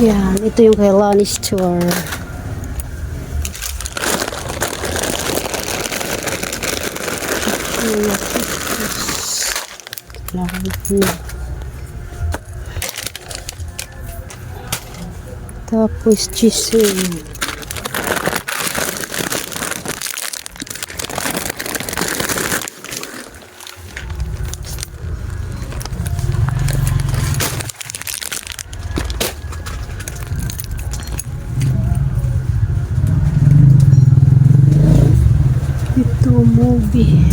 Yan, ito yung kay Lonnie Store. Tapos chisel. Ito movie.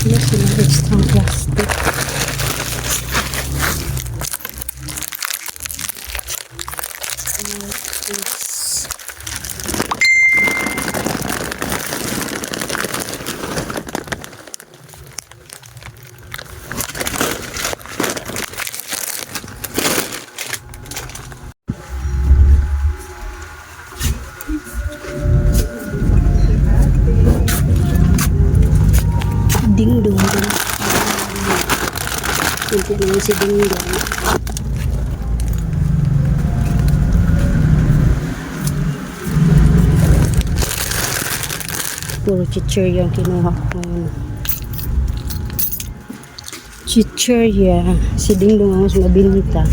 Yes, yung extra plastic. Ding dong. Hindi naman si Ding dong. Puro chichirya ang kinuha ko. Chichirya. Si Ding dong ang mas mabinita.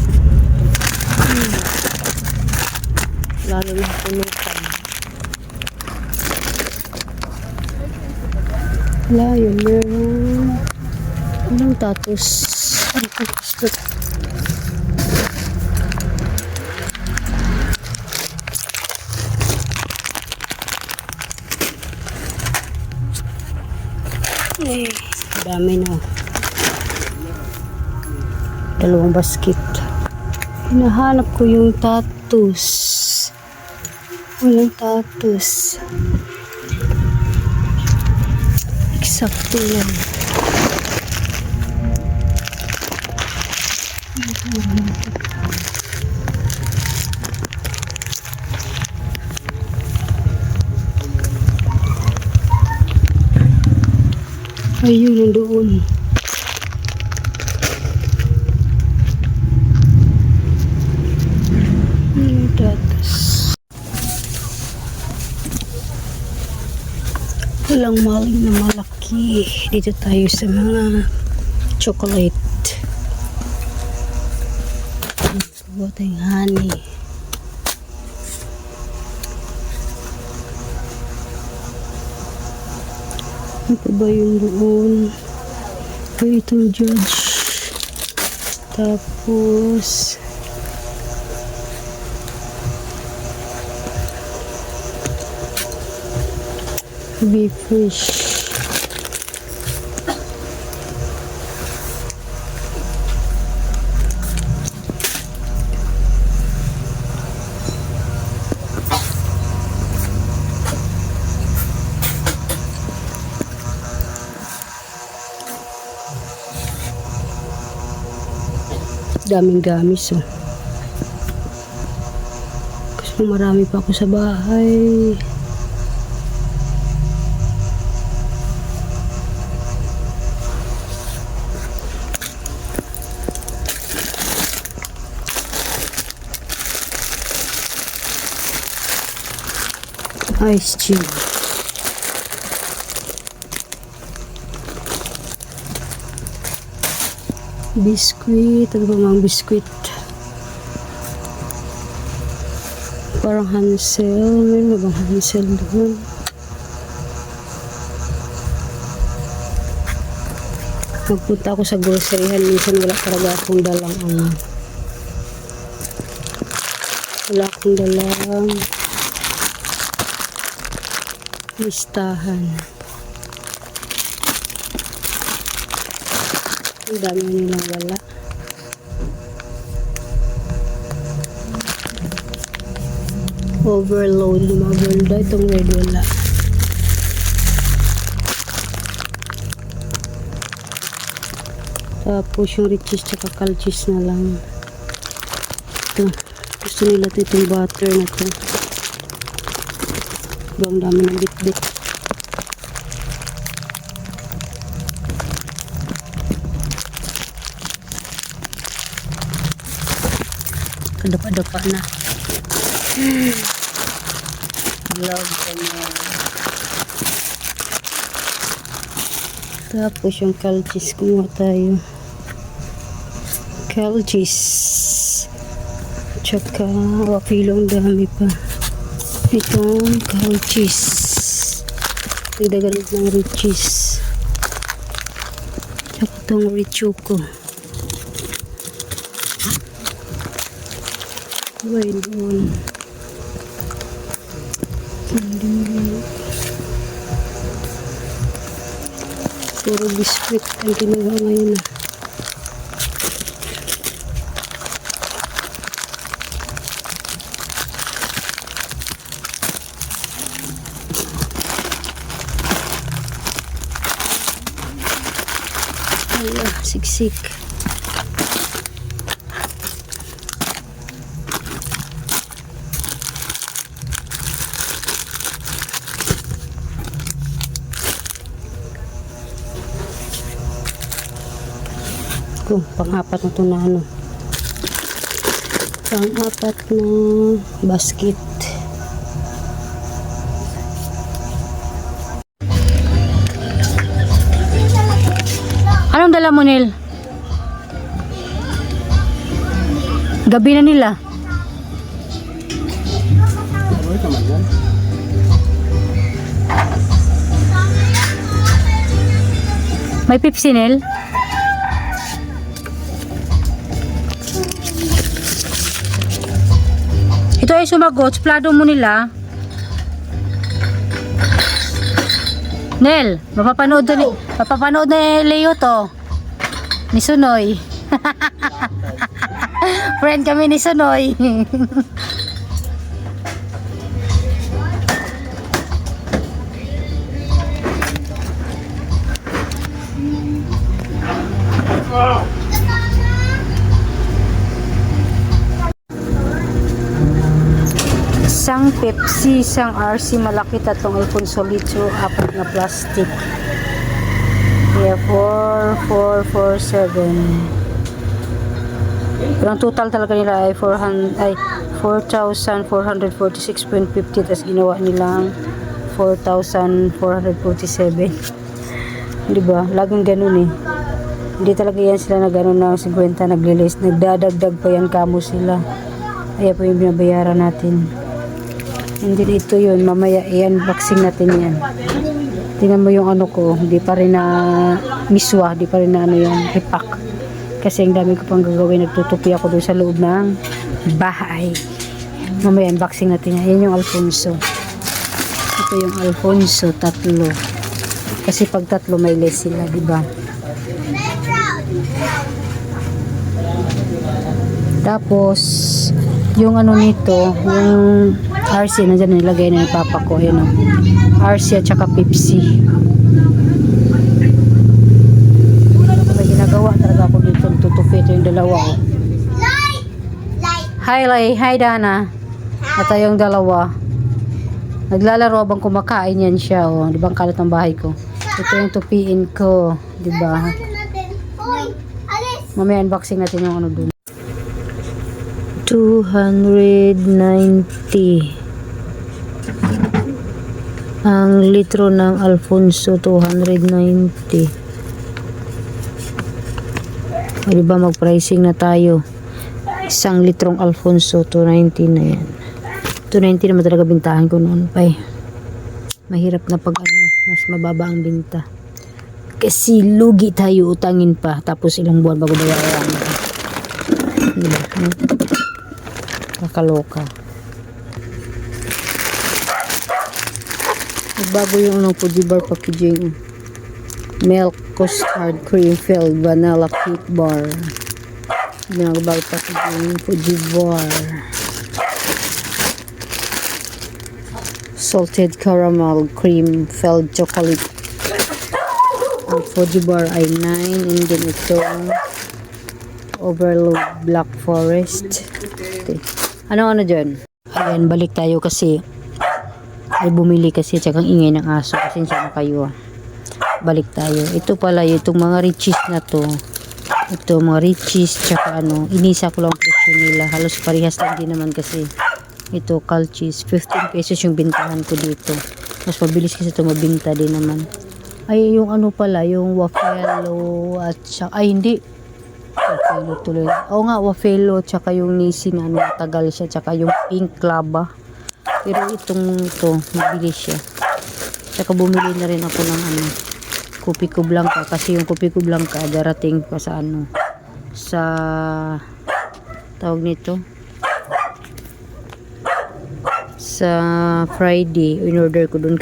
Lalo na pulutan. Wala yun, meron. Anong tatos? Ang tatos. Eh, dami na. Dalawang basket. Hinahanap ko yung tatos. Walang tatos. Eksakto lang. Ayun, nandoon. Tatos. Walang maling na malaki. Dito tayo sa mga chocolate. Buat tayong honey. Ito ba yung doon? Ay, itong Judge. Tapos beef fish. Daming gamis, oh. Kasi marami pa ako sa bahay. Ice cream. Biskuit. Ano ba mga biskuit? Parang Hansel. Meron ba bang Hansel doon? Magpunta ako sa groceryhan. Minsan wala talaga akong dalang wala akong dalang listahan. Ang dami nilang wala. Overload ng mga golda. Itong red wala. Tapos yung riches tsaka calchis na lang. Ito. Gusto nila ito itong butter na ito. Ang dami ng bit-bit. Dapa-dapa na. Love ko na. Tapos yung kalchis, kumuha tayo. Kalchis. Tsaka, wapilong dami pa. Itong kalchis. Nagdagalit ng riches. Tsaka itong richuko. Wait, doon. Puro biskuit ang kinuha ngayon na. Ay, siksik. Pang-apat na ito na ano. Pang-apat na basket. Anong dala mo, Nil? Gabi na nila. May Pepsi, Nil? Ito ay sumagot, plado mo nila. Nel, mapapanood na Leo to. Ni Sunoy. Friend kami ni Sunoy. Isang Pepsi, isang RC malaki, tatlong Alfonso litro, apat na plastic. Kaya 4,447. Pero ang total talaga nila ay 4,446.50, tapos ginawa nilang 4,447. Diba? Laging ganun eh. Hindi talaga yan sila na ganun na 50 naglilist. Nagdadagdag pa yan kamo sila. Kaya po yung binabayaran natin. Hindi ito yun, mamaya i-unboxing natin yan. Tingnan mo yung ano ko, hindi pa rin na miswa, hindi pa rin na ano yan, repack. Kasi ang dami ko pang gagawin, nagtutupi ako doon sa loob ng bahay. Mamaya unboxing natin yan. Yan yung Alfonso. Ito yung Alfonso, tatlo. Kasi pag tatlo may less sila, diba? Tapos, yung ano nito, yung RC, nandiyan nilagay na yung papa ko. Ayan o. RC at saka Pepsi. May ginagawa talaga ako dito. Tutupi ito yung dalawa o. Hi, Lay. Hi, Dana. At yung dalawa. Naglalaro abang kumakain yan siya o. Di ba ang kalat ng bahay ko? Ito yung tupiin ko. Di ba? Mamaya unboxing natin yung ano dun. 290 ang litro ng Alfonso. 290. O diba mag-pricing na tayo. Isang litrong Alfonso 290 na yan. 290 naman talaga bintahan ko noon pa eh. Mahirap na pag ano, mas mababa ang binta kasi lugi tayo, utangin pa tapos ilang buwan bago bayaran. Diba? Nakaloka. Bago yung ano, Fuji bar packaging. Milk custard cream filled vanilla cake bar. Yung bago packaging Fuji bar. Salted caramel cream filled chocolate. Ang Fuji bar ay 9, and then itong Overload Black Forest. Okay. Ano dyan? Ayan, balik tayo kasi ay bumili kasi tsaka ingay ng aso. Kasi siya na kayo. Balik tayo. Ito pala, itong mga riches na to. Ito, mga Riches, tsaka inisa ko lang ang presyo nila. Halos parehas lang din naman kasi. Ito, Calchis, 15 pesos yung bintahan ko dito. Mas mabilis kasi ito mabinta din naman. Ay, yung pala, yung Wafelo at saka, ay hindi. Wafelo tuloy. Oo nga, Wafelo, tsaka yung Nisi na matagal siya, tsaka yung Pink Lava. Pero ito, mabilis siya. Tsaka bumili na rin ako ng Kopiko Blanca kasi yung Kopiko Blanca darating pa sa sa tawag nito sa Friday. In-order ko dun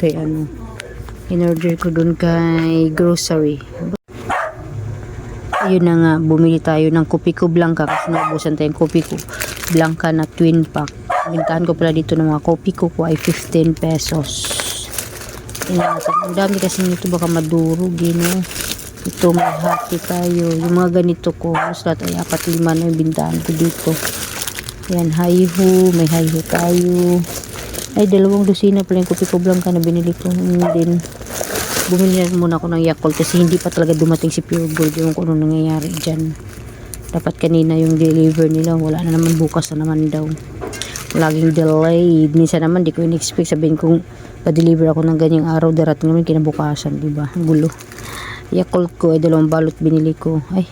kay grocery. Ayun na nga, bumili tayo ng Kopiko Blanca kasi naubusan tayong Kopiko Blanca na twin pack. Bintahan ko pala dito ng mga Kopiko ko ay 15 pesos. Ang dami kasi nito, baka madurog ito may hati tayo. Yung mga ganito ko halos lahat ay 4-5 na yung bintahan ko dito. Yan, hayho, may hayho tayo. Ay, 2 dosina pala yung Kopiko Blanca na binili ko. Din bumili na muna ako ng Yakult kasi hindi pa talaga dumating si Pure Gold. Yung kung ano nangyayari dyan. Dapat kanina yung deliver nila, wala na naman, bukas na naman daw. Laging delayed. Minsan naman di ko in-expect, sabihin kong pa-deliver ako ng ganyang araw, darating naman kinabukasan, diba? Gulo. Yakult ko ay 2 balot binili ko. Ay,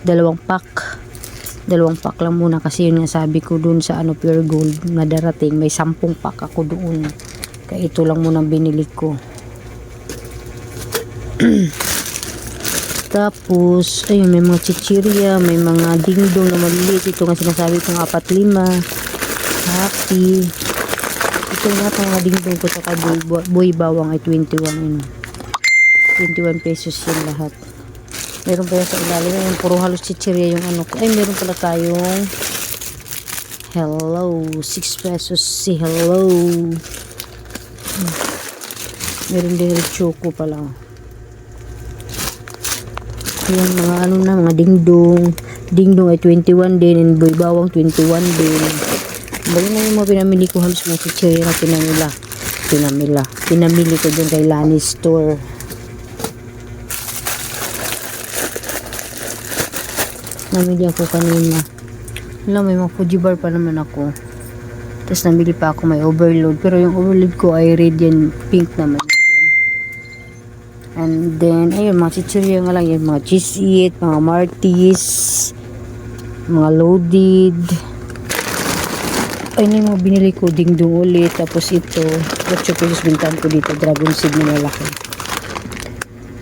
2 pack. 2 pack lang muna kasi yun nga sabi ko dun sa Pure Gold na darating, may 10 pack ako doon. Kaya ito lang muna binili ko. Tapos, ayun, may mga chichirya, may mga dingdong na maliliit. Ito nga sinasabi kong 4-5. Happy. Ito nga itong mga dingdong ko sa boy bawang ay 21. 21 pesos yung lahat. Meron pa yan sa ilalim. Yung puro halos chichirya yung ko. Ay, meron pala tayong hello. 6 pesos si hello. Meron din rin choco pala. Ayan, mga mga dingdong. Dingdong ay 21 din. And boy bawang 21 din. Bali na yung mga pinamili ko, halos mga chichirya na pinamili ko dun kay Lani Store. Namili ako kanina. Alam, may mga Fuji bar pa naman ako. Tapos namili pa ako may overload. Pero yung overload ko ay red yan, pink naman. And then, ayun, mga chichirya nga lang yan. Mga cheese it, mga Martis, mga loaded. Ay, na yung mga binili ko, dingdong ulit. Tapos ito, 8 pesos bintahan ko dito. Dragon seed na malaki.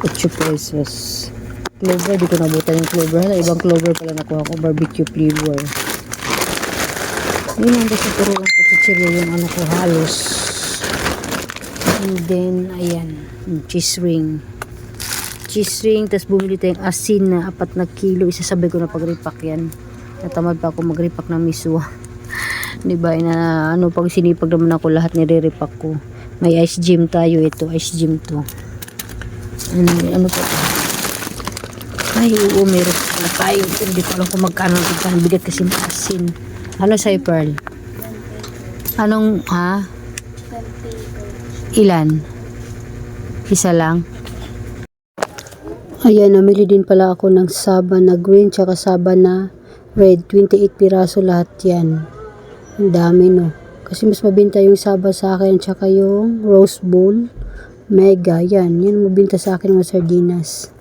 8 pesos. Clover, di ko nabutan yung clover. Hala, ibang clover pala nakuha ko. Barbecue flavor. Yun ang kasi puro lang po chichirya yung ko halos. And then, ayan. Cheese ring. Cheese ring. Tapos bumili tayong asin na 4 na kilo. Isasabay ko na pag-repack yan. Natamad pa ako mag-repack ng miswa. Diba, pag sinipag naman ako lahat nire-repack ko. May ice gym tayo, ito ice gym to. Pa ay, oo, meron na tayo, pero di ko alam kung magkano ang bigat kasi maasin. Sa'yo, Pearl? Ilan? Isa lang? Ayan, namili din pala ako ng saba na green tsaka saba na red. 28 piraso lahat yan. Ang dami, no? Kasi mas mabinta yung saba sa akin tsaka yung rose bowl. Mega, yan. Yan mabinta sa akin mga sardinas.